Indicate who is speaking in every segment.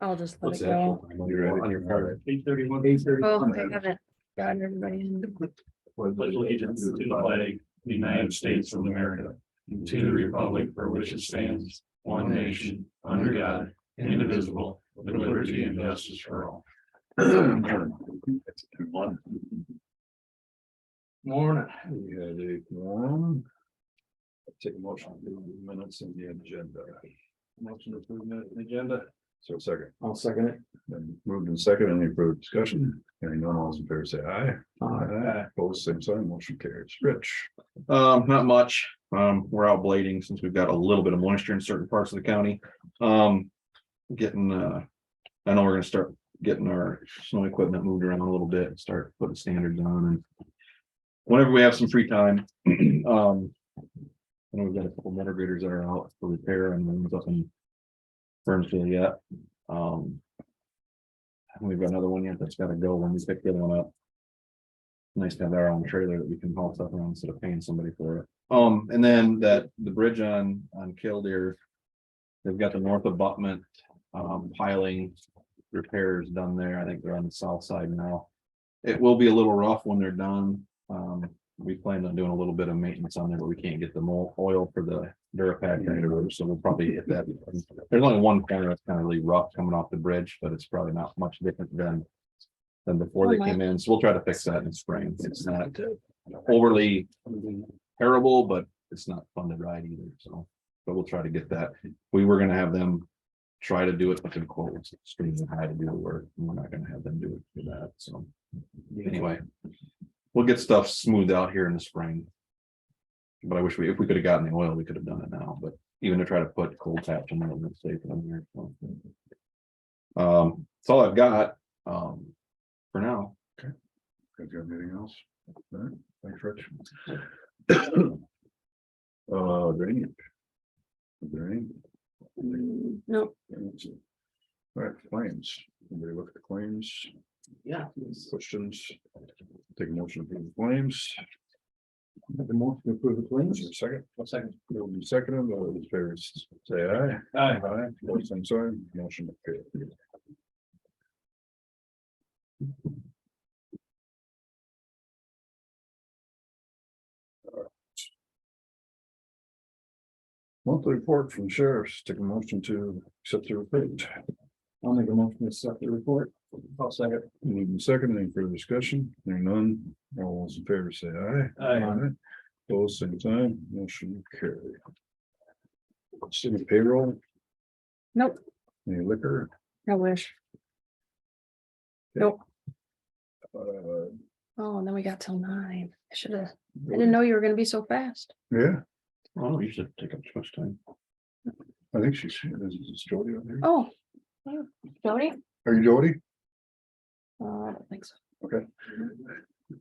Speaker 1: I'll just let
Speaker 2: What's
Speaker 1: it
Speaker 2: that?
Speaker 1: go.
Speaker 2: On your card.
Speaker 3: 8:31.
Speaker 1: Oh, I haven't gotten everybody in.
Speaker 3: Pledge allegiance to the flag, of the United States of America, and to the republic for which it stands, one nation, under God, indivisible, with liberty and justice for all.
Speaker 2: Morning. We had a quorum. Take a motion to approve the minutes in the agenda. Motion to approve the agenda. So second.
Speaker 4: I'll second it.
Speaker 2: Then moved in second. Any further discussion? Hearing none, all those in favor say aye.
Speaker 4: Aye.
Speaker 2: Opposed, same sign. Motion carries. Rich.
Speaker 5: Not much. We're out blading since we've got a little bit of moisture in certain parts of the county. Getting, I know we're gonna start getting our snow equipment moved around a little bit and start putting standards on, and whenever we have some free time, I know we've got a couple motor graders that are out for repair and one's up in Burnsville yet. We've got another one yet that's gotta go when we pick the other one up. Nice to have our own trailer that we can haul stuff around instead of paying somebody for it. And then the bridge on Killdeer, they've got the north abutment piling repairs done there. I think they're on the south side now. It will be a little rough when they're done. We plan on doing a little bit of maintenance on there, but we can't get the oil for the Durapack anywhere, so we'll probably hit that. There's only one corner that's kind of really rough coming off the bridge, but it's probably not much different than before they came in. So we'll try to fix that in spring. It's not overly terrible, but it's not fun to ride either. So, but we'll try to get that. We were gonna have them try to do it, but the quote was extremely high to do the work. And we're not gonna have them do it for that. So anyway, we'll get stuff smoothed out here in the spring. But I wish if we could have gotten the oil, we could have done it now, but even to try to put cold taps on the mistake on there. So. That's all I've got for now.
Speaker 2: Okay. Got anything else? All right. Thanks, Rich. Drainage. Is there any?
Speaker 1: Nope.
Speaker 2: All right, claims. Anybody look at the claims?
Speaker 4: Yeah.
Speaker 2: Questions? Take a motion to approve the claims.
Speaker 4: Make the motion to approve the
Speaker 2: Is
Speaker 4: claims.
Speaker 2: there a second?
Speaker 4: I'll second.
Speaker 2: Moved and seconded, all those in favor say aye.
Speaker 4: Aye.
Speaker 2: Aye. Opposed, same sign. Motion carried. Monthly report from sheriffs. Take a motion to accept the report.
Speaker 4: I'll make a motion to accept the report. I'll second.
Speaker 2: Moved and seconded. Any further discussion? Hearing none. All those in favor say aye.
Speaker 4: Aye.
Speaker 2: Opposed, same sign. Motion carried. City payroll,
Speaker 1: Nope.
Speaker 2: any liquor?
Speaker 1: I wish. Nope.
Speaker 2: Uh,
Speaker 1: Oh, and then we got till 9. I should have. I didn't know you were gonna be so fast.
Speaker 2: Yeah,
Speaker 5: Oh, you should take up too much time.
Speaker 2: I think she's, is Jody on here?
Speaker 1: Oh. Jody?
Speaker 2: Are you Jody?
Speaker 1: I don't think so.
Speaker 2: Okay,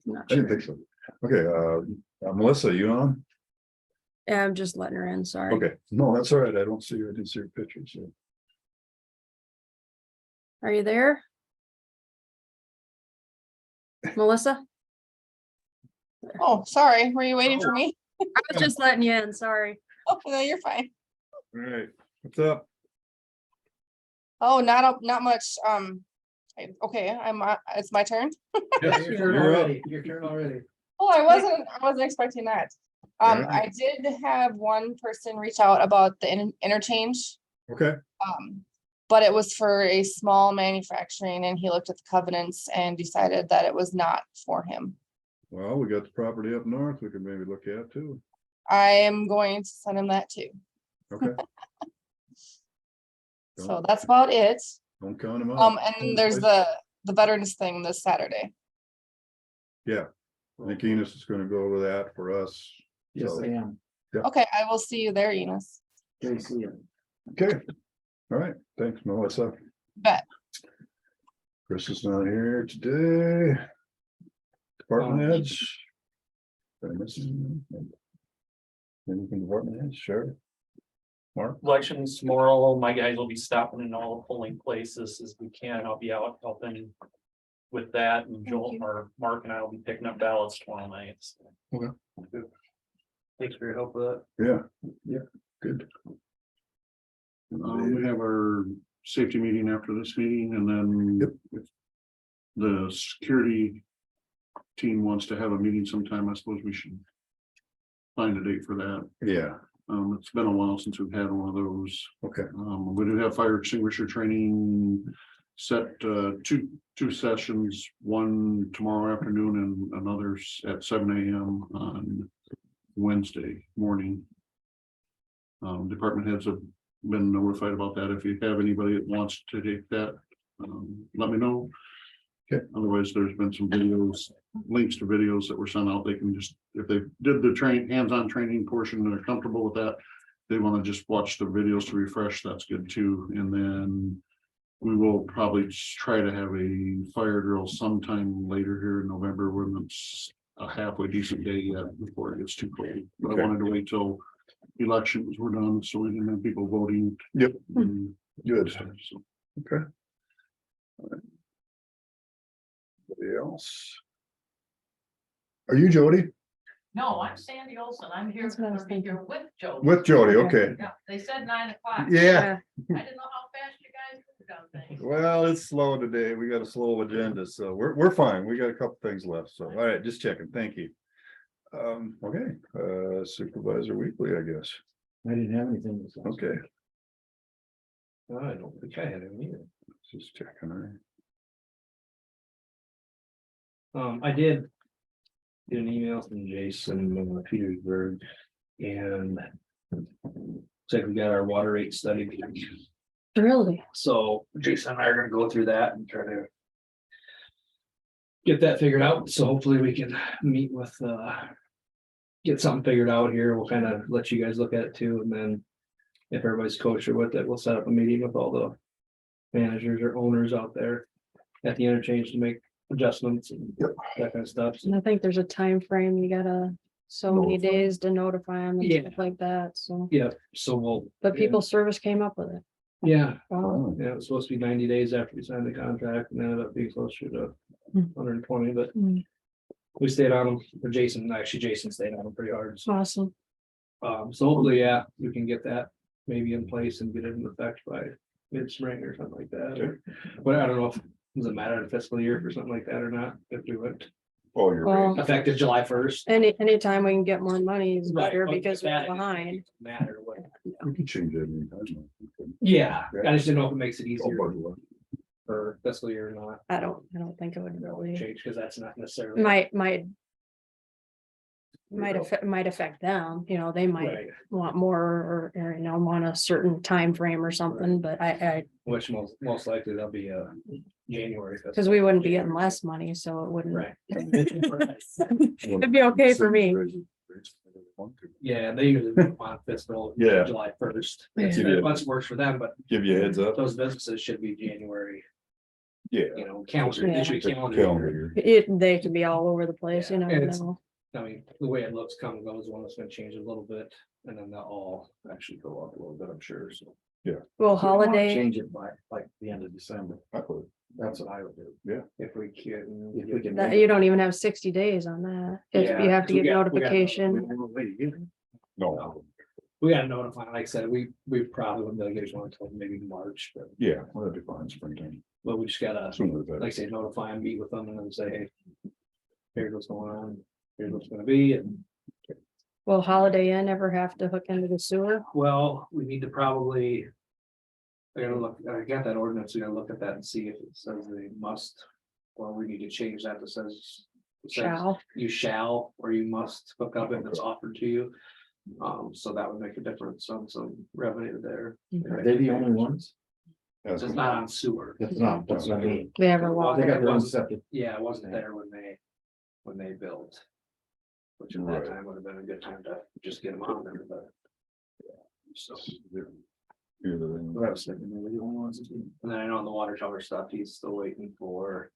Speaker 1: Not
Speaker 2: I didn't
Speaker 1: sure.
Speaker 2: think so. Okay, Melissa, you on?
Speaker 1: Yeah, I'm just letting her in, sorry.
Speaker 2: Okay, no, that's all right. I don't see her. I didn't see her picture, so.
Speaker 1: Are you there? Melissa?
Speaker 6: Oh, sorry. Were you waiting for me?
Speaker 1: I was just letting you in, sorry.
Speaker 6: Oh, no, you're fine.
Speaker 2: All right, what's up?
Speaker 6: Oh, not much. Okay, it's my turn.
Speaker 2: Yes,
Speaker 4: Your
Speaker 2: you're
Speaker 4: turn
Speaker 2: up.
Speaker 4: already. Your turn already.
Speaker 6: Oh, I wasn't expecting that.
Speaker 2: Yeah.
Speaker 6: I did have one person reach out about the interchange.
Speaker 2: Okay,
Speaker 6: But it was for a small manufacturing and he looked at the covenants and decided that it was not for him.
Speaker 2: well, we got the property up north we could maybe look at too.
Speaker 6: I am going to send him that too.
Speaker 2: Okay.
Speaker 6: So that's about it.
Speaker 2: Don't count them out.
Speaker 6: And there's the veterans thing this Saturday.
Speaker 2: Yeah, I think Enos is gonna go over that for us.
Speaker 4: Yes,
Speaker 2: So,
Speaker 4: I am.
Speaker 6: Okay, I will see you there, Enos.
Speaker 4: JC.
Speaker 2: okay, all right, thanks, Melissa.
Speaker 6: Bet.
Speaker 2: Chris is not here today. Department heads. Did I miss anything? Anything department heads, Sheriff? Mark?
Speaker 7: Elections tomorrow, my guys will be stopping in all the polling places as we can. I'll be out helping with that, and Joel
Speaker 1: you.
Speaker 7: or Mark and I will be picking up ballots tomorrow night. So.
Speaker 2: Okay.
Speaker 7: Thanks for your help with that.
Speaker 2: Yeah, good.
Speaker 3: We have our safety meeting after this meeting and then. If the security team wants to have a meeting sometime, I suppose we should. Find a date for that.
Speaker 2: Yeah,
Speaker 3: It's been a while since we've had one of those.
Speaker 2: okay,
Speaker 3: We do have fire extinguisher training set, two sessions, one tomorrow afternoon and another at 7 AM on Wednesday morning. Department heads have been notified about that. If you have anybody that wants to take that, let me know.
Speaker 2: Okay.
Speaker 3: Otherwise, there's been some videos, links to videos that were sent out. They can just, if they did the hands-on training portion and are comfortable with that, they want to just watch the videos to refresh, that's good too. And then we will probably try to have a fire drill sometime later here in November when it's a halfway decent day yet before it gets too cold. But
Speaker 2: Okay.
Speaker 3: I wanted to wait till elections were done, so we didn't have people voting.
Speaker 2: Yep.
Speaker 3: And
Speaker 2: good,
Speaker 3: so,
Speaker 2: okay. Anybody else? Are you Jody?
Speaker 8: No, I'm Sandy Olson. I'm here
Speaker 1: That's what I was
Speaker 8: to be here with Joe.
Speaker 2: With Jody, okay.
Speaker 8: Yeah, they said 9 o'clock.
Speaker 2: Yeah,
Speaker 8: I didn't know how fast you guys moved on things.
Speaker 2: well, it's slow today. We got a slow agenda, so we're fine. We got a couple things left, so, all right, just checking, thank you. Okay, Supervisor Weekly, I guess,
Speaker 4: I didn't have anything. to say.
Speaker 2: okay,
Speaker 4: I don't think I had any either.
Speaker 2: just checking, all right.
Speaker 4: I did get an email from Jason in Petersburg and said we got our water rate study.
Speaker 1: Really?
Speaker 4: So Jason and I are gonna go through that and try to get that figured out. So hopefully we can meet with, get something figured out here. We'll kind of let you guys look at it too. And then if everybody's kosher with it, we'll set up a meeting with all the managers or owners out there at the interchange to make adjustments and that kind of stuff.
Speaker 1: And I think there's a time frame. You gotta so many
Speaker 2: Notify.
Speaker 1: days to notify them and
Speaker 4: Yeah.
Speaker 1: stuff like that, so.
Speaker 4: Yeah, so we'll.
Speaker 1: But people service came up with it.
Speaker 4: Yeah,
Speaker 1: Wow.
Speaker 4: yeah, it was supposed to be 90 days after we signed the contract and ended up being closer to
Speaker 1: Hmm.
Speaker 4: 120, but
Speaker 1: Hmm.
Speaker 4: we stayed on them, or Jason stayed on them pretty hard. So,
Speaker 1: Awesome.
Speaker 4: so hopefully, yeah, we can get that maybe in place and get it in effect by mid-spring or something like that. But I don't know if, does it matter in fiscal year for something like that or not, if we went
Speaker 2: Oh, you're
Speaker 1: Well,
Speaker 2: right.
Speaker 4: effective July 1st.
Speaker 1: anytime we can get more money is
Speaker 4: Right,
Speaker 1: better
Speaker 4: but
Speaker 1: because we're
Speaker 4: that
Speaker 1: behind.
Speaker 4: Matter what.
Speaker 2: We can change that anytime.
Speaker 4: Yeah, I just didn't know if it makes it
Speaker 2: Oh,
Speaker 4: easier
Speaker 2: buddy, what?
Speaker 4: for fiscal year or not.
Speaker 1: I don't think it would really,
Speaker 4: Change, because that's not necessarily.
Speaker 1: might affect them, you know, they might
Speaker 4: Right,
Speaker 1: want more or, you know, want a certain time frame or something, but I,
Speaker 4: which most likely that'll be January.
Speaker 1: because we wouldn't be getting less money, so it wouldn't.
Speaker 4: Right.
Speaker 1: It'd be okay for me.
Speaker 4: Yeah, they usually do on fiscal.
Speaker 2: Yeah.
Speaker 4: July 1st.
Speaker 1: Yeah.
Speaker 4: Once it works for them, but
Speaker 2: Give you a heads up,
Speaker 4: those businesses should be January,
Speaker 2: yeah.
Speaker 4: you know, calendar,
Speaker 1: Yeah.
Speaker 4: it should be calendar.
Speaker 2: Calendar
Speaker 4: year.
Speaker 2: year.
Speaker 1: They could be all over the place, you
Speaker 4: Yeah,
Speaker 1: know.
Speaker 4: and it's- I mean, the way it looks, come and goes, one is gonna change a little bit, and then they'll all actually go up a little bit, I'm sure, so.
Speaker 1: Well, holiday,
Speaker 4: Change it by like the end of December.
Speaker 2: I would.
Speaker 4: That's what I would do.
Speaker 2: Yeah.
Speaker 4: If we can. If we can.
Speaker 1: that you don't even have 60 days on that. If
Speaker 4: Yeah,
Speaker 1: you have to
Speaker 4: we
Speaker 1: get
Speaker 4: got- we got-
Speaker 1: notification.
Speaker 2: No,
Speaker 4: We gotta notify, like I said, we probably wouldn't be able to get one until maybe March, but
Speaker 2: yeah, well, that'd be fine, springtime,
Speaker 4: we just gotta,
Speaker 2: sooner the better.
Speaker 4: like I say, notify them, meet with them and then say, hey. Here's what's going on, here's what's gonna be, and
Speaker 1: Will Holiday Inn ever have to hook into the sewer?
Speaker 4: well, we need to probably. I gotta look, I got that ordinance, we gotta look at that and see if it says they must, or we need to change that to says. it says
Speaker 1: Shall?
Speaker 4: You shall, or you must hook up if it's offered to you. So that would make a difference on some revenue there.
Speaker 1: Are
Speaker 4: they
Speaker 9: the only ones?
Speaker 2: That's
Speaker 4: It's not on sewer.
Speaker 9: That's not, that's what I mean.
Speaker 1: They ever walk?
Speaker 9: They got
Speaker 4: It
Speaker 9: their own
Speaker 4: wasn't-
Speaker 9: septic.
Speaker 4: Yeah, it wasn't there when they built. Which at that
Speaker 2: Right.
Speaker 4: time would have been a good time to just get them on there, but. So,
Speaker 2: Here, the thing.
Speaker 4: I was thinking they were the only ones. And then I know on the water tower stuff, he's still waiting for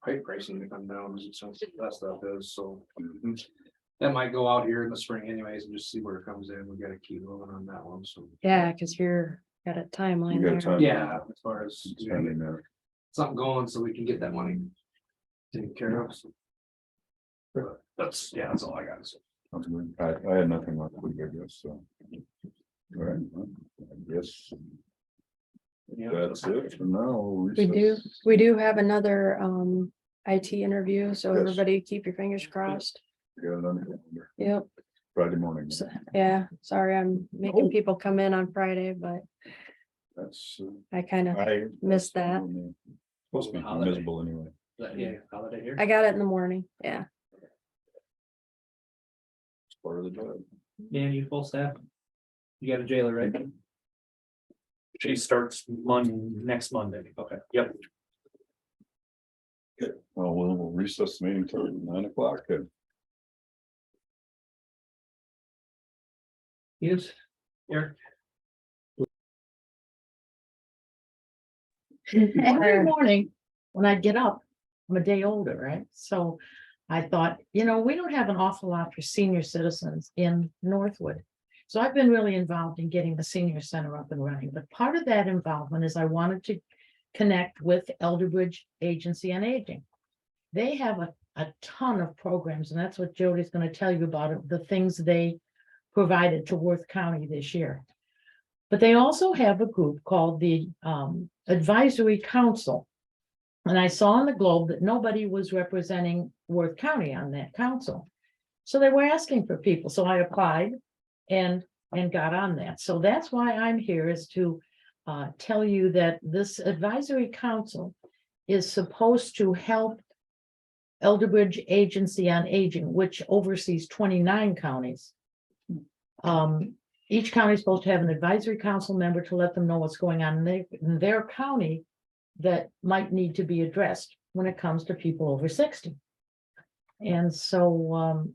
Speaker 4: pipe pricing to come down as expensive that stuff is, so. That might go out here in the spring anyways and just see where it comes in. We gotta keep moving on that one, so.
Speaker 1: Yeah, because you're got a timeline
Speaker 2: You got a
Speaker 1: there.
Speaker 2: time.
Speaker 4: Yeah, as far as
Speaker 2: Spending there.
Speaker 4: something going so we can get that money taken care of. So. But that's all I got. So.
Speaker 2: Sounds good. I had nothing left, I guess, so. All right, well, I guess. That's it for now.
Speaker 1: We do have another IT interview, so
Speaker 2: Yes.
Speaker 1: everybody keep your fingers crossed.
Speaker 2: We got it on the calendar.
Speaker 1: Yep.
Speaker 2: Friday morning.
Speaker 1: So, yeah, sorry, I'm making people come in on Friday, but
Speaker 2: That's.
Speaker 1: I kind of
Speaker 2: I
Speaker 1: missed that.
Speaker 2: Supposed to be
Speaker 4: Holiday.
Speaker 2: visible anyway.
Speaker 4: Yeah, holiday here.
Speaker 1: I got it in the morning. Yeah.
Speaker 2: It's part of the job.
Speaker 4: Dan, you full staff? You got a jailer, right?
Speaker 7: She starts next Monday.
Speaker 4: Okay.
Speaker 7: Yep.
Speaker 2: Well, we'll recess the meeting till 9 o'clock.
Speaker 4: Yes. Eric.
Speaker 9: Every morning when I get up, I'm a day older, right? So I thought, we don't have an awful lot for senior citizens in Northwood. So I've been really involved in getting the senior center up and running. But part of that involvement is I wanted to connect with Elderbridge Agency on Aging. They have a ton of programs, and that's what Jody's going to tell you about it, the things they provided to Worth County this year. But they also have a group called the Advisory Council. And I saw in the Globe that nobody was representing Worth County on that council. So they were asking for people. So I applied and got on that. So that's why I'm here, is to tell you that this Advisory Council is supposed to help Elderbridge Agency on Aging, which oversees 29 counties. Each county is supposed to have an advisory council member to let them know what's going on in their county that might need to be addressed when it comes to people over 60. And so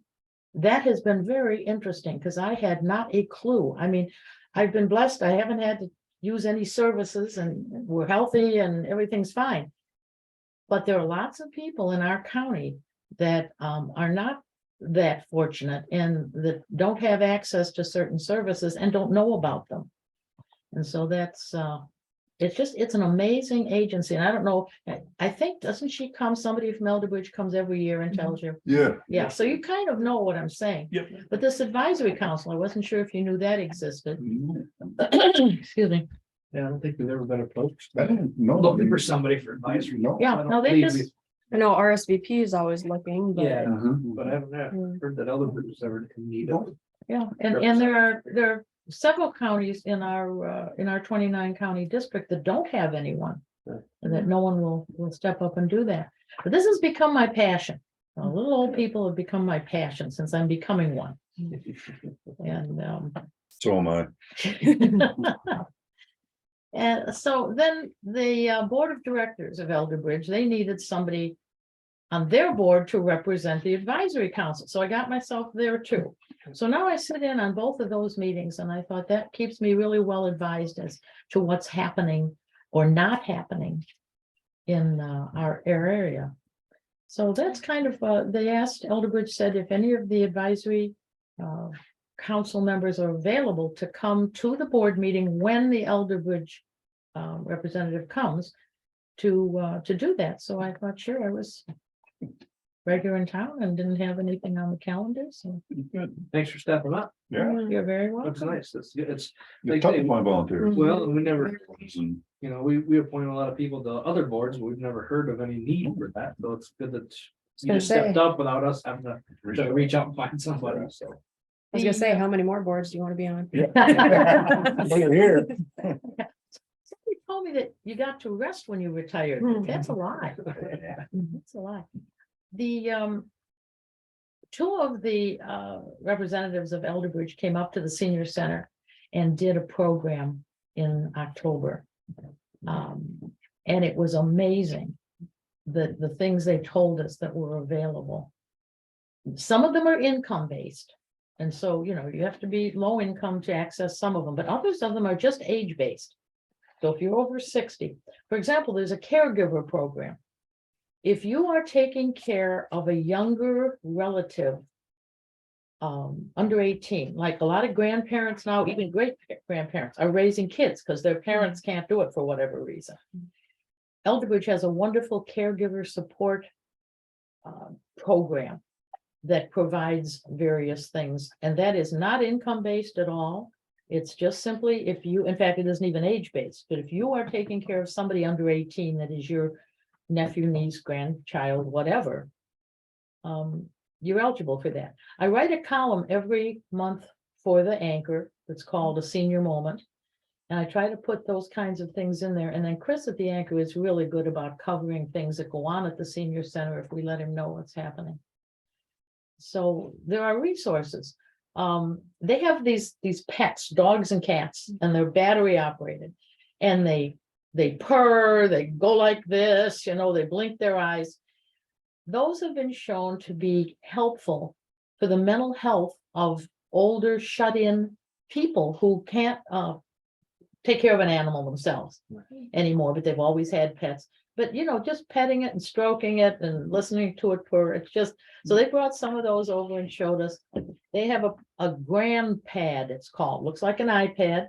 Speaker 9: that has been very interesting, because I had not a clue. I mean, I've been blessed. I haven't had to use any services, and we're healthy and everything's fine. But there are lots of people in our county that are not that fortunate and that don't have access to certain services and don't know about them. And so that's it's an amazing agency. And I don't know, I think, doesn't she come, somebody from Elderbridge comes every year and tells you?
Speaker 2: Yeah.
Speaker 9: Yeah, so you kind of know what I'm saying.
Speaker 7: Yep.
Speaker 9: But this advisory council, I wasn't sure if you knew that existed. Excuse me.
Speaker 4: Yeah, I don't think we've ever been approached.
Speaker 2: I didn't know.
Speaker 4: Looking for somebody for advisory.
Speaker 2: No.
Speaker 9: Yeah,
Speaker 4: I don't
Speaker 9: no, they
Speaker 4: believe
Speaker 9: just,
Speaker 1: I know RSVP is always looking, but
Speaker 4: Yeah,
Speaker 2: Mhm.
Speaker 4: but I haven't heard that other groups ever need it.
Speaker 9: yeah, and there are several counties in our 29 county district that don't have anyone. And that no one will step up and do that. But this has become my passion. Little old people have become my passion since I'm becoming one. And
Speaker 2: So am I.
Speaker 9: and so then the board of directors of Elderbridge, they needed somebody on their board to represent the advisory council. So I got myself there too. So now I sit in on both of those meetings, and I thought that keeps me really well advised as to what's happening or not happening in our area. So that's kind of, they asked, Elderbridge said if any of the advisory council members are available to come to the board meeting when the Elderbridge representative comes to do that. So I thought, sure, I was right here in town and didn't have anything on the calendar, so
Speaker 2: Good.
Speaker 4: Thanks for stepping up.
Speaker 2: Yeah.
Speaker 9: you're very
Speaker 4: That's
Speaker 9: welcome.
Speaker 4: nice. It's
Speaker 2: You're tough to find volunteers.
Speaker 4: well, we never,
Speaker 2: And
Speaker 4: we appoint a lot of people to other boards, but we've never heard of any need for that. So it's good that you
Speaker 1: gonna
Speaker 4: just stepped
Speaker 1: say.
Speaker 4: up without us having to reach out and find somebody. So
Speaker 1: I was gonna say, how many more boards do you want to be on?
Speaker 2: Look at here.
Speaker 9: Somebody told me that you got to rest when you retired. but That's a lie. That's a lie. The two of the representatives of Elderbridge came up to the senior center and did a program in October. And it was amazing, the things they told us that were available. Some of them are income based. And so, you have to be low income to access some of them, but others of them are just age based. So if you're over 60, for example, there's a caregiver program. If you are taking care of a younger relative under 18, like a lot of grandparents now, even great grandparents are raising kids because their parents can't do it for whatever reason. Elderbridge has a wonderful caregiver support program that provides various things, and that is not income based at all. It's just simply if you, in fact, it isn't even age-based, but if you are taking care of somebody under 18, that is your nephew, niece, grandchild, whatever. You're eligible for that. I write a column every month for the Anchor that's called A Senior Moment. And I try to put those kinds of things in there. And then Chris at the Anchor is really good about covering things that go on at the senior center if we let him know what's happening. So there are resources. They have these pets, dogs and cats, and they're battery operated. And they purr, they go like this, you know, they blink their eyes. Those have been shown to be helpful for the mental health of older shut-in people who can't take care of an animal themselves anymore, but they've always had pets. But you know, just petting it and stroking it and listening to it purr, it's just, so they brought some of those over and showed us. They have a grand pad, it's called, looks like an iPad,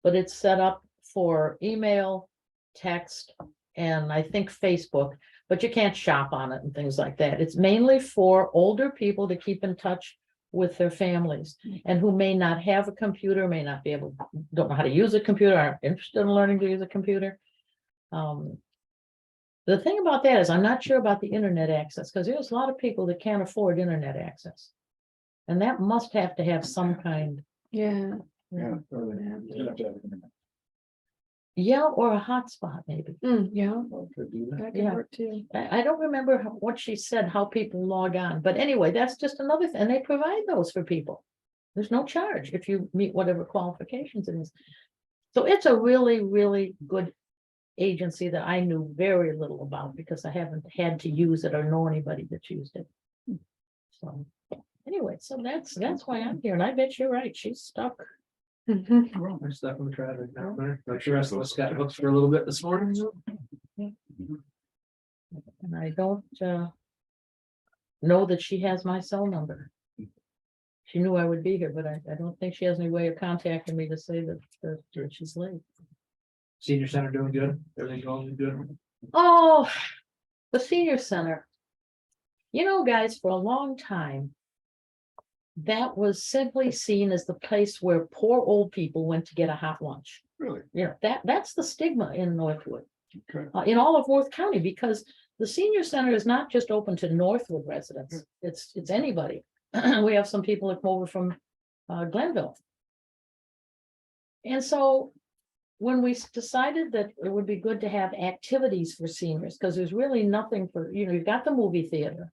Speaker 9: but it's set up for email, text, and I think Facebook, but you can't shop on it and things like that. It's mainly for older people to keep in touch with their families and who may not have a computer, may not be able, don't know how to use a computer, aren't interested in learning to use a computer. The thing about that is I'm not sure about the internet access, because there's a lot of people that can't afford internet access. And that must have to have some kind.
Speaker 1: Yeah.
Speaker 5: Yeah.
Speaker 9: Yeah, or a hotspot maybe.
Speaker 1: Yeah,
Speaker 5: Could do that.
Speaker 1: that
Speaker 9: Yeah.
Speaker 1: could work too.
Speaker 9: I don't remember what she said, how people log on, but anyway, that's just another thing, and they provide those for people. There's no charge if you meet whatever qualifications it is. So it's a really, really good agency that I knew very little about because I haven't had to use it or know anybody that's used it. So anyway, so that's why I'm here, and I bet you're right, she's stuck.
Speaker 1: Mhm.
Speaker 4: There's stuff in the traffic down there. Not sure the rest of us got hooked for a little bit this morning.
Speaker 9: And I don't know that she has my cell number. She knew I would be here, but I don't think she has any way of contacting me to say that she's late.
Speaker 4: Senior center doing good. Everything going good.
Speaker 9: Oh, the senior center. You know, guys, for a long time, that was simply seen as the place where poor old people went to get a hot lunch.
Speaker 5: Really?
Speaker 9: You know, that's the stigma in Northwood,
Speaker 5: Okay.
Speaker 9: in all of Worth County, because the senior center is not just open to Northwood residents. It's anybody. We have some people that come over from Glenville. And so when we decided that it would be good to have activities for seniors, because there's really nothing for, you know, you've got the movie theater.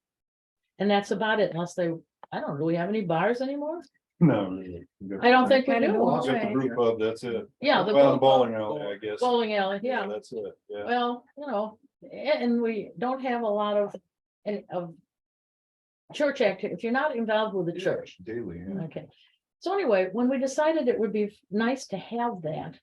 Speaker 9: And that's about it, unless they, I don't know, do we have any bars anymore?
Speaker 5: No. Really.
Speaker 9: I don't think we
Speaker 1: Kind of
Speaker 9: do.
Speaker 1: go
Speaker 5: Just the
Speaker 1: away.
Speaker 5: brew pub, that's it.
Speaker 9: Yeah, the
Speaker 5: Well, the bowling alley, I guess.
Speaker 9: bowling alley, yeah.
Speaker 5: That's it, yeah.
Speaker 9: Well, you know, and we don't have a lot of church activity, if you're not involved with the church.
Speaker 5: Daily, yeah.
Speaker 9: Okay, so anyway, when we decided it would be nice to have that,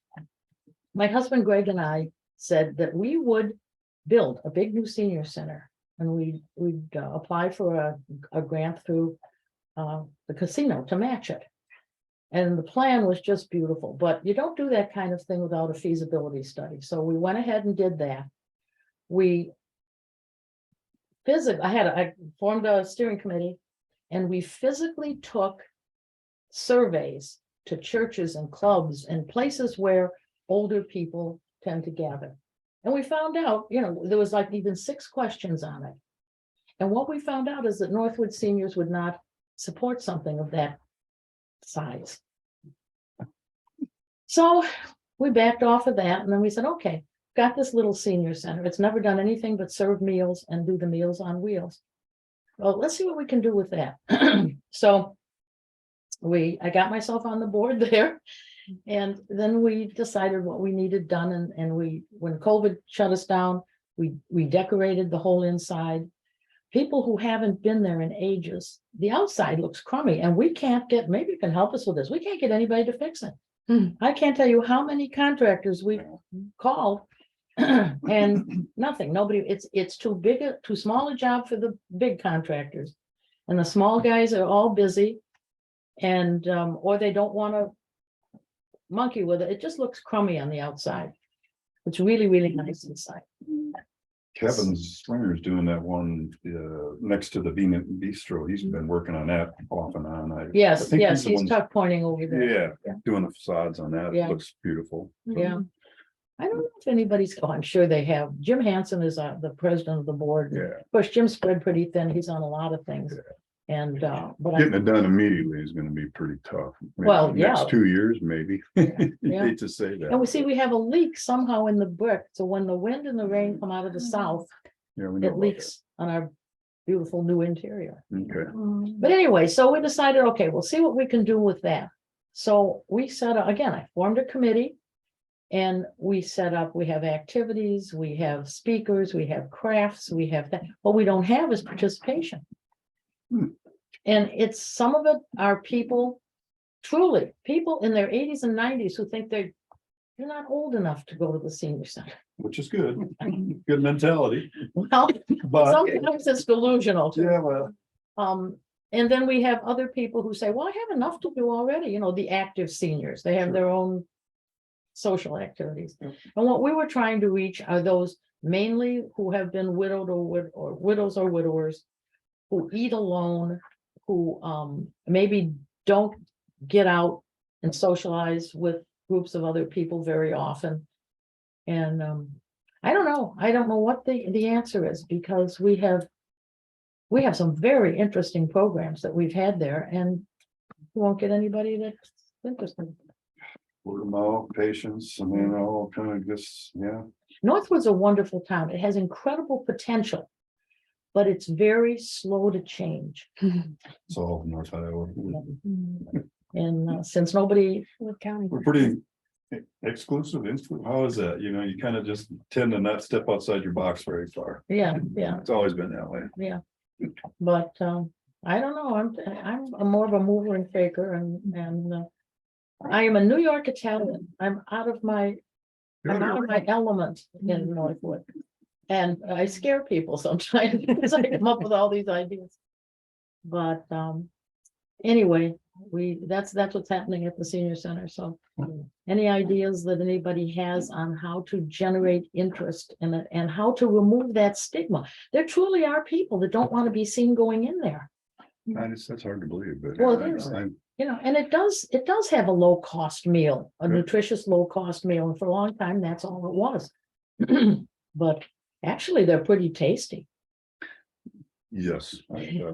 Speaker 9: my husband Greg and I said that we would build a big new senior center. And we'd apply for a grant through the casino to match it. And the plan was just beautiful, but you don't do that kind of thing without a feasibility study. So we went ahead and did that. I formed a steering committee, and we physically took surveys to churches and clubs and places where older people tend to gather. And we found out, you know, there was like even 6 questions on it. And what we found out is that Northwood seniors would not support something of that size. So we backed off of that, and then we said, okay, got this little senior center. It's never done anything but serve meals and do the Meals on Wheels. Well, let's see what we can do with that. So I got myself on the board there. And then we decided what we needed done, and when COVID shut us down, we decorated the whole inside. People who haven't been there in ages, the outside looks crummy, and we can't get, maybe you can help us with this, we can't get anybody to fix it. I can't tell you how many contractors we've called and nothing, nobody, it's too small a job for the big contractors. And the small guys are all busy, and or they don't want to monkey with it. It just looks crummy on the outside. It's really, really nice inside.
Speaker 2: Kevin Stringer's doing that one, next to the Venus Bistro. He's been working on that off and on. I
Speaker 9: Yes,
Speaker 2: think
Speaker 9: yes,
Speaker 2: the
Speaker 9: he's
Speaker 2: one-
Speaker 9: tuck pointing over there.
Speaker 2: Yeah, doing the facades on that.
Speaker 9: Yeah.
Speaker 2: It looks beautiful.
Speaker 9: Yeah. I don't know if anybody's, oh, I'm sure they have. Jim Hansen is the president of the board.
Speaker 2: Yeah.
Speaker 9: Of course, Jim's spread pretty thin. He's on a lot of things. And, but I,
Speaker 2: Getting it done immediately is gonna be pretty tough. Maybe
Speaker 9: Well,
Speaker 2: the
Speaker 9: yeah.
Speaker 2: Next 2 years, maybe.
Speaker 9: Yeah.
Speaker 2: Hate to say
Speaker 9: and
Speaker 2: that.
Speaker 9: we see we have a leak somehow in the brick. So when the wind and the rain come out of the south,
Speaker 2: Yeah, we know
Speaker 9: it
Speaker 2: about
Speaker 9: leaks on our beautiful new interior.
Speaker 2: that. Okay.
Speaker 9: But anyway, so we decided, okay, we'll see what we can do with that. So we set up, again, I formed a committee. And we set up, we have activities, we have speakers, we have crafts, we have that. What we don't have is participation.
Speaker 2: Hmm.
Speaker 9: And it's, some of it are people, truly, people in their 80s and 90s who think they're not old enough to go to the senior center.
Speaker 2: Which is good. Good mentality.
Speaker 9: Well,
Speaker 2: But,
Speaker 9: sometimes it's delusional. too.
Speaker 2: yeah, well,
Speaker 9: And then we have other people who say, well, I have enough to do already, you know, the active seniors, they have their own social activities.
Speaker 2: Yep.
Speaker 9: And what we were trying to reach are those mainly who have been widowed or widows or widowers, who eat alone, who maybe don't get out and socialize with groups of other people very often. And I don't know what the answer is, because we have some very interesting programs that we've had there, and we won't get anybody that's interested.
Speaker 2: word of mouth, patience, I mean, all kind of just, yeah.
Speaker 9: Northwood's a wonderful town. It has incredible potential, but it's very slow to change.
Speaker 2: It's all North Iowa.
Speaker 9: And since nobody,
Speaker 2: We're pretty exclusive. How is that? You know, you kind of just tend to not step outside your box very far.
Speaker 9: yeah,
Speaker 2: It's always been that way.
Speaker 9: but I don't know. I'm a more of a mover and shaker, and I am a New York Italian. I'm out of my element in Northwood. And I scare people sometimes because I come up with all these ideas. But anyway, that's what's happening at the senior center. So any ideas that anybody has on how to generate interest in it and how to remove that stigma? There truly are people that don't want to be seen going in there.
Speaker 2: That's hard to believe, but.
Speaker 9: Well, it is. You know, and it does have a low cost meal, a
Speaker 2: Good.
Speaker 9: nutritious low cost meal. And for a long time, that's all it was. But actually, they're pretty tasty.
Speaker 2: Yes.
Speaker 9: Yeah.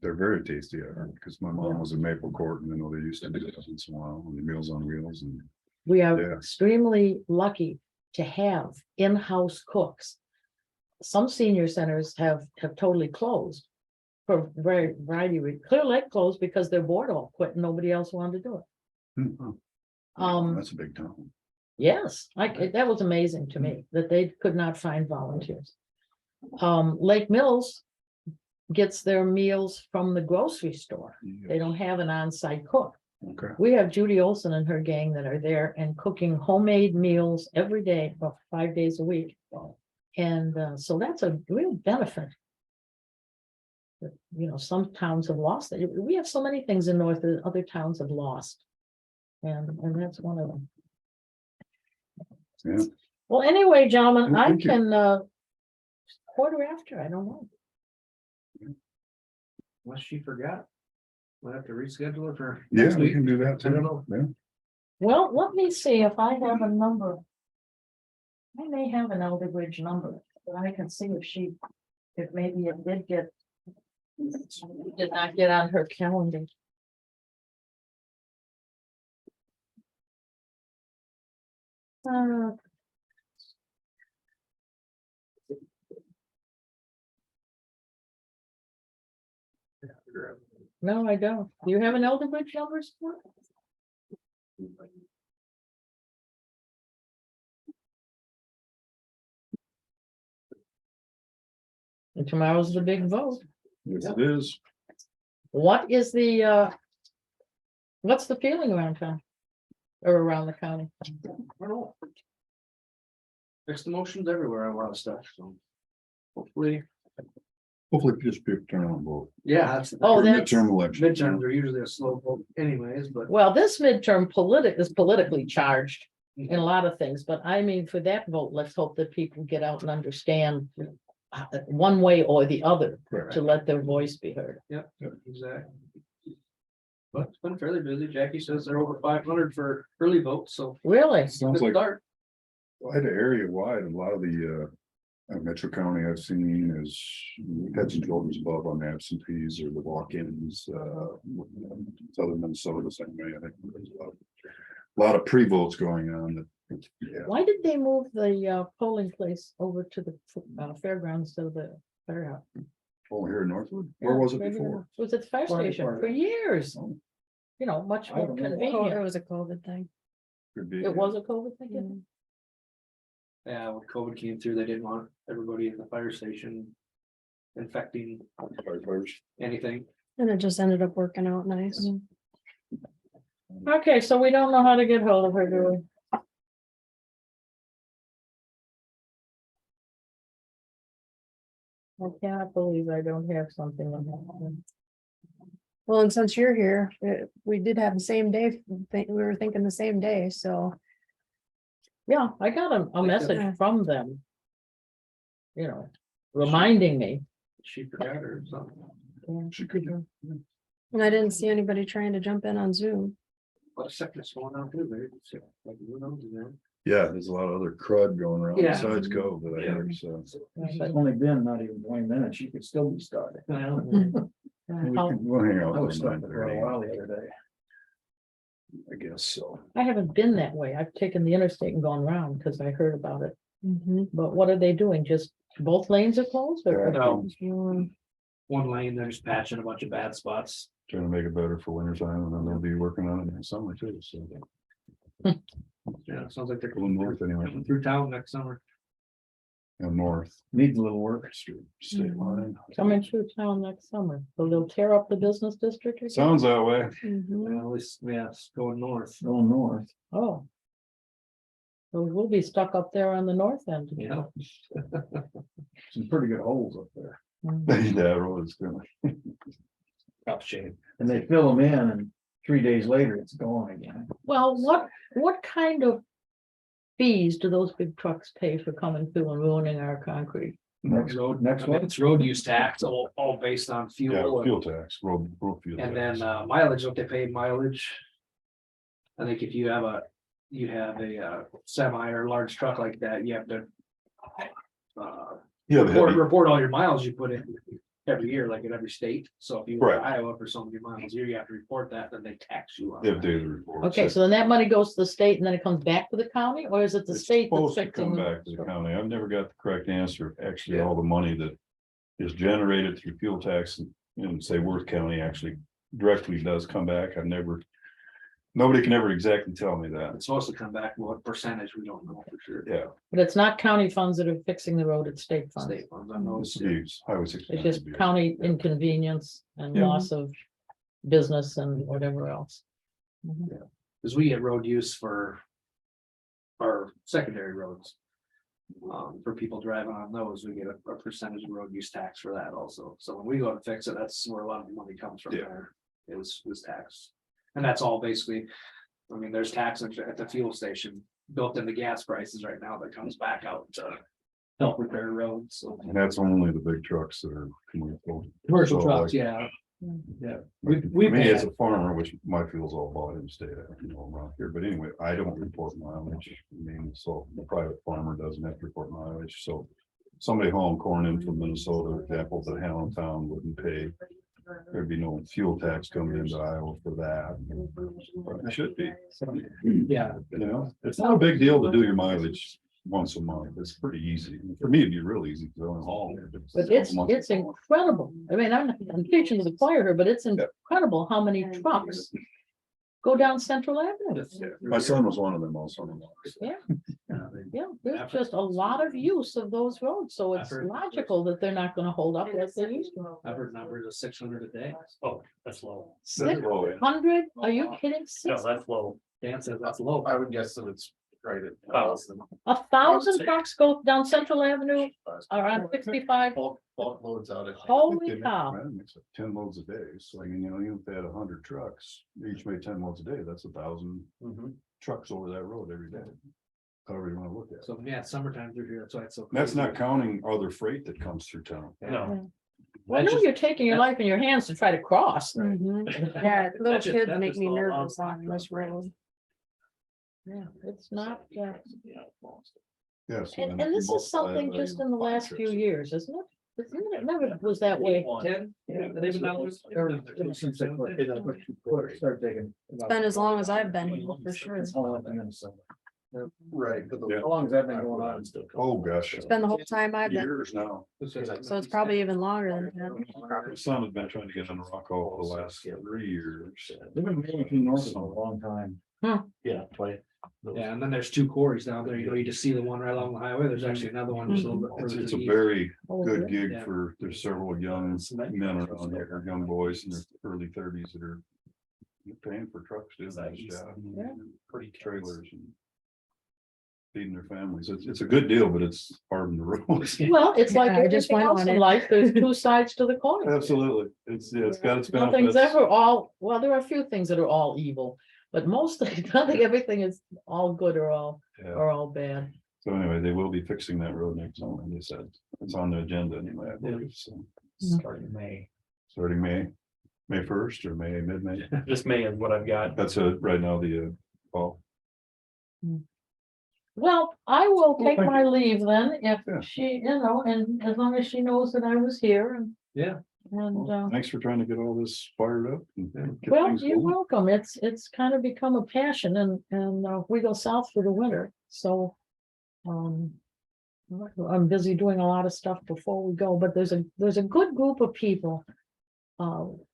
Speaker 2: They're very tasty, I heard, because my mom was in Maple Court, and I know they used to do that once in a while, and the Meals on Wheels, and
Speaker 9: We are
Speaker 2: Yeah.
Speaker 9: extremely lucky to have in-house cooks. Some senior centers have totally closed for very variety of reasons. Clear Lake closed because their board all quit and nobody else wanted to do it.
Speaker 2: that's a big town.
Speaker 9: Yes, that was amazing to me that they could not find volunteers. Lake Mills gets their meals from the grocery store. They don't have an on-site cook.
Speaker 2: Okay.
Speaker 9: We have Judy Olson and her gang that are there and cooking homemade meals every day, about 5 days a week. And so that's a real benefit. But, you know, some towns have lost it. We have so many things in North that other towns have lost. And that's one of them.
Speaker 2: Yeah.
Speaker 9: Well, anyway, gentlemen,
Speaker 2: Well,
Speaker 9: I
Speaker 2: thank you.
Speaker 9: can quarter after, I don't know.
Speaker 4: Unless she forgot. We'll have to reschedule it for.
Speaker 2: Yeah,
Speaker 4: next
Speaker 2: we
Speaker 4: week.
Speaker 2: can do that too.
Speaker 4: I don't know.
Speaker 2: Yeah.
Speaker 9: Well, let me see if I have a number. I may have an Elder Bridge number, but I can see if maybe it did not get on her calendar. No, I don't. Do you have an Elder Bridge number? Stuart? And tomorrow's the big vote.
Speaker 2: Yes, it is.
Speaker 9: What is what's the feeling around town? Or around the county?
Speaker 4: I don't know. Fix the motions everywhere on a lot of stuff, so. Hopefully,
Speaker 2: Just people turn on vote.
Speaker 4: yeah, that's.
Speaker 9: Oh,
Speaker 2: For
Speaker 9: that's,
Speaker 2: Midterm election.
Speaker 4: Midterms are usually a slow vote anyways, but
Speaker 9: well, this midterm is politically charged. in a lot of things, but I mean, for that vote, let's hope that people get out and understand one way or the other
Speaker 2: Correct.
Speaker 9: to let their voice be heard.
Speaker 4: Yep, exactly. But it's been fairly busy. Jackie says they're over 500 for early votes, so.
Speaker 9: Really?
Speaker 2: Sounds
Speaker 4: good
Speaker 2: like
Speaker 4: start.
Speaker 2: quite an area wide, a lot of the Metro County I've seen is heads and shoulders above on the absentees or the walk-ins, Southern Minnesota, the same way, I think. There's a lot of pre-votes going on that, yeah,
Speaker 9: Why did they move the polling place over to the fairgrounds to the fairhouse?
Speaker 2: oh, here in Northwood, where was it
Speaker 9: Maybe
Speaker 2: before?
Speaker 9: It was at the fire
Speaker 4: Fire
Speaker 9: station for
Speaker 4: department.
Speaker 9: years. You know, much
Speaker 4: I
Speaker 9: more
Speaker 4: don't know.
Speaker 1: It
Speaker 9: convenient.
Speaker 1: was a COVID thing.
Speaker 2: Could be.
Speaker 9: It was a COVID thing.
Speaker 1: Mm.
Speaker 4: Yeah, when COVID came through, they didn't want everybody in the fire station infecting
Speaker 2: Firefighters.
Speaker 4: anything.
Speaker 1: And it just ended up working out nice.
Speaker 9: Okay, so we don't know how to get hold of her, do we? I cannot believe I don't have something on that.
Speaker 1: Well, and since you're here, we did have the same day, we were thinking the same day, so.
Speaker 9: Yeah, I got a
Speaker 4: Like
Speaker 9: message
Speaker 1: that.
Speaker 9: from them. You know, reminding me.
Speaker 4: She forgot or something.
Speaker 9: Yeah.
Speaker 2: She could.
Speaker 1: And I didn't see anybody trying to jump in on Zoom.
Speaker 4: What a sickness going on too, maybe. Like, who knows, you know?
Speaker 2: Yeah, there's a lot of other crud going around
Speaker 4: Yeah.
Speaker 2: besides COVID, I hear, so.
Speaker 9: But,
Speaker 3: only been not even 20 minutes, you could still be started.
Speaker 4: Well,
Speaker 9: how-
Speaker 2: We'll hang out.
Speaker 3: I was
Speaker 2: till
Speaker 3: stuck for a
Speaker 2: 9:30,
Speaker 3: while the other day.
Speaker 2: I guess so.
Speaker 9: I haven't been that way. I've taken the interstate and gone around because I heard about it.
Speaker 1: Mhm.
Speaker 9: But what are they doing? Just both lanes are closed or?
Speaker 4: No.
Speaker 1: Mm,
Speaker 4: One lane, they're just patching a bunch of bad spots.
Speaker 2: Trying to make it better for winter time, and then they'll be working on it in the summer too, so.
Speaker 4: Yeah, sounds like they're
Speaker 2: Going north anyway,
Speaker 4: coming through town next summer.
Speaker 2: and north.
Speaker 3: Needs a little work.
Speaker 2: State line.
Speaker 9: Coming through town next summer, so they'll tear up the business district again?
Speaker 2: Sounds that way.
Speaker 1: mhm.
Speaker 4: Well, at least, yeah, it's going north.
Speaker 3: Going north.
Speaker 9: Oh. So we'll be stuck up there on the north end.
Speaker 4: Yeah.
Speaker 3: Some pretty good holes up there.
Speaker 9: Mm.
Speaker 2: That road is gonna.
Speaker 4: Rough shape.
Speaker 3: And they fill them in and 3 days later it's gone again.
Speaker 9: Well, what kind of fees do those big trucks pay for coming through and ruining our concrete?
Speaker 3: Next
Speaker 4: Road,
Speaker 3: next
Speaker 4: I mean,
Speaker 3: one.
Speaker 4: it's road use tax, all based on
Speaker 2: Yeah,
Speaker 4: fuel.
Speaker 2: fuel tax, road fuel.
Speaker 4: And
Speaker 2: tax.
Speaker 4: then mileage, what they pay mileage. I think if you have a semi or large truck like that, you have to.
Speaker 2: Yeah, the heavy-
Speaker 4: Report all your miles you put in every year, like in every state. So if you were in
Speaker 2: Right.
Speaker 4: Iowa for so many miles a year, you have to report that, then they tax you on
Speaker 2: They have
Speaker 4: it.
Speaker 2: daily reports.
Speaker 9: Okay, so then that money goes to the state and then it comes back to the county, or is it the
Speaker 2: It's
Speaker 9: state that's
Speaker 2: supposed to
Speaker 9: fixing?
Speaker 2: come
Speaker 9: the-
Speaker 2: back to the county. I've never got the correct answer. Actually,
Speaker 4: Yeah.
Speaker 2: all the money that is generated through fuel tax in say Worth County actually directly does come back. I've never. Nobody can ever exactly tell me that.
Speaker 4: It's supposed to come back, what percentage, we don't know for sure.
Speaker 2: Yeah,
Speaker 9: But it's not county funds that are fixing the road, it's state funds.
Speaker 4: State funds, I know.
Speaker 2: it's the highway 60.
Speaker 9: It's just county inconvenience and
Speaker 2: Yeah.
Speaker 9: loss of business and whatever else. Mhm.
Speaker 4: Cause we get road use for. Our secondary roads. For people driving on those, we get a percentage of road use tax for that also. So when we go to fix it, that's where a lot of the money comes from
Speaker 2: Yeah.
Speaker 4: there. Is tax. And that's all basically, I mean, there's tax at the fuel station built into gas prices right now that comes back out to. Help repair roads, so.
Speaker 2: And that's only the big trucks that are commercial.
Speaker 4: Commercial
Speaker 2: So,
Speaker 4: trucks,
Speaker 2: like,
Speaker 4: yeah. Yeah.
Speaker 2: We
Speaker 4: We
Speaker 2: me
Speaker 4: pay
Speaker 2: as a farmer, which my fuel's all bought in the state, around here, but anyway, I don't report mileage. I mean, so the private farmer doesn't have to report mileage, so. Somebody hauling corn in from Minnesota, for example, to Allentown wouldn't pay. There'd be no fuel tax coming into Iowa for that. But it should be,
Speaker 4: Yeah,
Speaker 2: you know, it's not a big deal to do your mileage once a month. It's pretty easy. For me, it'd be real easy to go and haul.
Speaker 9: But it's incredible. I mean, I'm preaching to the choir here, but it's incredible how many trucks go down Central Avenue.
Speaker 2: My son was one of them also.
Speaker 9: Yeah. Yeah, there's just a lot of use of those roads, so it's
Speaker 4: I've heard-
Speaker 9: logical that they're not gonna hold up like they used to.
Speaker 4: I've heard numbers of 600 a day.
Speaker 7: Oh, that's low.
Speaker 9: 600? Are you kidding?
Speaker 7: No, that's low.
Speaker 4: Dan says that's low.
Speaker 5: I would guess that it's right at.
Speaker 9: 1,000 trucks go down Central Avenue or on 65?
Speaker 5: Bulk loads out at.
Speaker 9: Holy cow.
Speaker 2: It's 10 loads a day, so I mean, you know, even if they had 100 trucks, each made 10 loads a day, that's 1,000.
Speaker 7: Mhm.
Speaker 2: trucks over that road every day. However you wanna look at it.
Speaker 4: So, yeah, summertime through here, that's why it's so.
Speaker 2: That's
Speaker 4: crazy.
Speaker 2: not counting other freight that comes through town.
Speaker 7: No,
Speaker 9: Well, I know you're taking your life in your hands to try to cross.
Speaker 1: Mhm. Yeah, little
Speaker 4: That's just-
Speaker 1: kids
Speaker 4: that's
Speaker 1: make
Speaker 4: just
Speaker 1: me
Speaker 4: all
Speaker 1: nervous
Speaker 4: off-
Speaker 1: on this road.
Speaker 9: Yeah, it's not,
Speaker 2: Yes.
Speaker 9: and this is something just in the last few years, isn't it? It never was that way.
Speaker 4: 10? Yeah, they've been down there.
Speaker 9: Or-
Speaker 4: Since they start digging.
Speaker 1: It's been as long as I've been here, for sure.
Speaker 5: Right, but
Speaker 2: Yeah.
Speaker 5: how long has that been going on?
Speaker 2: Oh, gosh.
Speaker 1: It's been the whole time I've been,
Speaker 2: Years now.
Speaker 1: so it's probably even longer than that.
Speaker 2: My son has been trying to get on the rock all the last 3 years.
Speaker 5: They've been making north for a long time.
Speaker 7: yeah, twice.
Speaker 4: Yeah, and then there's two quarries down there, you know, you just see the one right along the highway, there's actually another one just a little bit
Speaker 2: It's,
Speaker 4: further to
Speaker 2: it's
Speaker 4: the
Speaker 2: a
Speaker 4: east.
Speaker 2: very
Speaker 1: Oh,
Speaker 2: good
Speaker 1: really?
Speaker 2: gig
Speaker 4: Yeah.
Speaker 2: for, there's several young men around here, or young boys in their early thirties that are paying for trucks, doing that stuff.
Speaker 1: Yeah.
Speaker 2: Pretty trailers and feeding their families. It's a good deal, but it's hard on the road.
Speaker 9: Well, it's like
Speaker 1: Yeah, I just
Speaker 9: everything
Speaker 1: went
Speaker 9: else
Speaker 1: on
Speaker 9: in
Speaker 1: it.
Speaker 9: life, there's two sides to the coin.
Speaker 2: Absolutely. It's got its
Speaker 9: Nothing's
Speaker 2: benefits.
Speaker 9: ever all, well, there are a few things that are all evil, but most, I think everything is all good or
Speaker 2: Yeah.
Speaker 9: all bad.
Speaker 2: So anyway, they will be fixing that road next summer. They said it's on the agenda anyway, I believe. So
Speaker 7: Starting May.
Speaker 2: starting May 1st or mid-May.
Speaker 7: This May is what I've got.
Speaker 2: That's right now the fall.
Speaker 9: Well, I will take
Speaker 2: thank
Speaker 9: my leave then,
Speaker 2: Yeah.
Speaker 9: if she, you know, and as long as she knows that I was here and.
Speaker 4: Yeah.
Speaker 9: And,
Speaker 2: Thanks for trying to get all this fired up. And get
Speaker 9: well,
Speaker 2: things
Speaker 9: you're
Speaker 2: going.
Speaker 9: welcome. It's kind of become a passion and we go south for the winter, so. I'm busy doing a lot of stuff before we go, but there's a good group of people.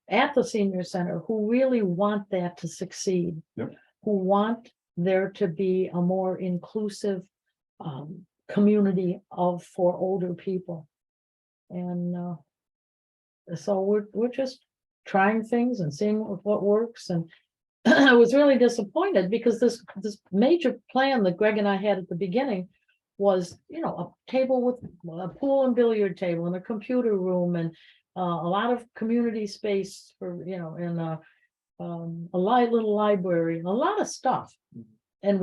Speaker 9: At the senior center who really want that to succeed.
Speaker 2: Yep.
Speaker 9: Who want there to be a more inclusive. Community for older people. And so we're just trying things and seeing what works, and I was really disappointed because this major plan that Greg and I had at the beginning was, you know, a table with a pool and billiard table and a computer room and a lot of community space for, you know, and a little library, a lot of stuff. And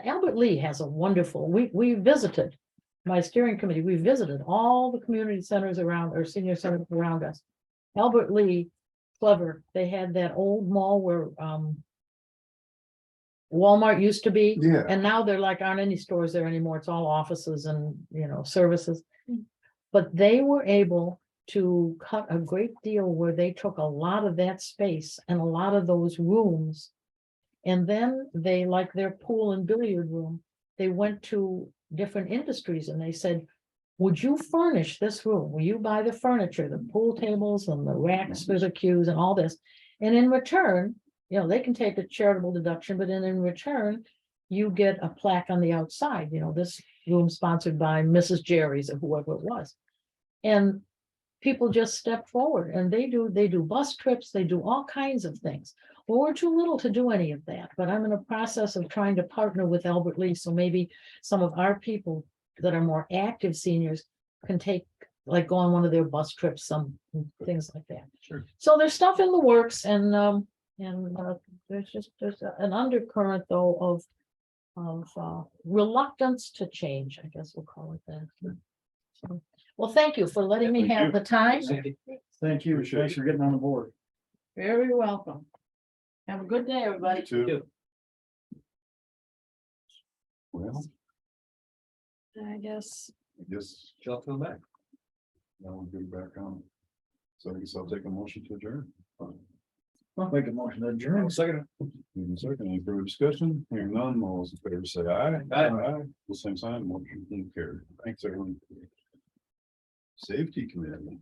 Speaker 9: Albert Lee has a wonderful, we visited, my steering committee, we visited all the community centers around, or senior centers around us. Albert Lee, clever, they had that old mall where Walmart used to be.
Speaker 2: Yeah.
Speaker 9: And now there like aren't any stores there anymore. It's all offices and, you know, services. But they were able to cut a great deal where they took a lot of that space and a lot of those rooms. And then they, like their pool and billiard room, they went to different industries and they said, would you furnish this room? Will you buy the furniture, the pool tables and the racks for the cues and all this? And in return, you know, they can take a charitable deduction, but then in return, you get a plaque on the outside, you know, this room sponsored by Mrs. Jerry's or whoever it was. And people just step forward and they do bus trips, they do all kinds of things. Well, we're too little to do any of that, but I'm in a process of trying to partner with Albert Lee, so maybe some of our people that are more active seniors can take, like go on one of their bus trips, some things like that.
Speaker 2: Sure.
Speaker 9: So there's stuff in the works and there's an undercurrent though of reluctance to change, I guess we'll call it that. So, well, thank you for letting me
Speaker 2: Thank
Speaker 9: have
Speaker 2: you.
Speaker 9: the time.
Speaker 5: Thank you.
Speaker 2: Appreciate
Speaker 5: Thanks for getting on the board.
Speaker 9: Very welcome. Have a good day, everybody.
Speaker 2: You too. Well,
Speaker 1: I guess.
Speaker 4: She'll come back.
Speaker 2: now we'll get back on. So I guess I'll take a motion to adjourn.
Speaker 5: I'll make a motion to adjourn. Second.
Speaker 2: Moving second, any further discussion? Hearing none, all those in favor say aye.
Speaker 4: Aye.
Speaker 2: The same sign, motion carried. Thanks, everyone. Safety committee.